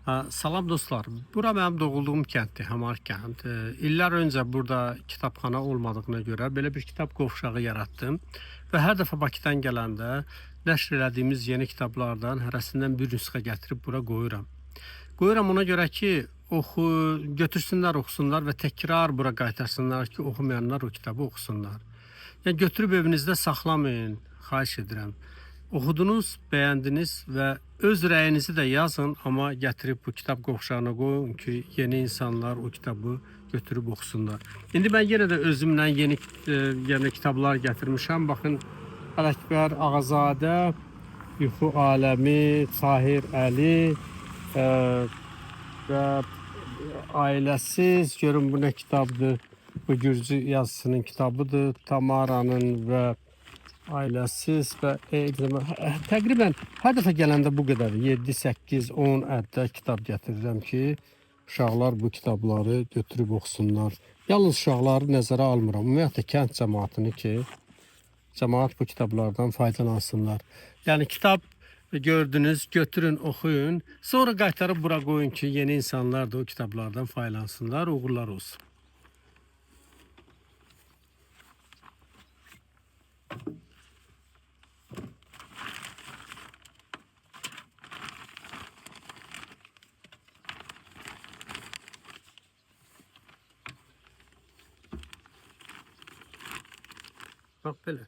Salam dostlar. Bura mənim doğulduğum kənddir, Hamar kənd. İllər öncə burada kitabxana olmadığına görə belə bir kitab qovşağı yaratdım və hər dəfə Bakıdan gələndə nəşr elədiyimiz yeni kitablardan hərəsindən bir nüsxə gətirib bura qoyuram. Qoyuram ona görə ki, götürsünlər, oxusunlar və təkrar bura qaytarsınlar ki, oxumayanlar o kitabı oxusunlar. Yəni götürüb evinizdə saxlamayın, xahiş edirəm. Oxudunuz, bəyəndiniz və öz rəyinizi də yazın, amma gətirib bu kitab qovşağına qoyun ki, yeni insanlar o kitabı götürüb oxusunlar. İndi mən yenə də özümlə yeni kitablar gətirmişəm. Baxın, Ələkbər Ağazadə, Yuxu Aləmi, Tahir Əli və Ailəsiz. Görün bu nə kitabdır? Bu Gürcü yazısının kitabıdır. Tamaranın və Ailəsiz və təqribən hər dəfə gələndə bu qədər 7, 8, 10 əddə kitab gətirirəm ki, uşaqlar bu kitabları götürüb oxusunlar. Yalnız uşaqları nəzərə almıram. Ümumiyyətlə kənd cəmaatını ki, cəmaat bu kitablardan faydalansınlar. Yəni kitab gördünüz, götürün, oxuyun. Sonra qaytarıb bura qoyun ki, yeni insanlar da o kitablardan faydalansınlar. Uğurlar olsun. Bax belə.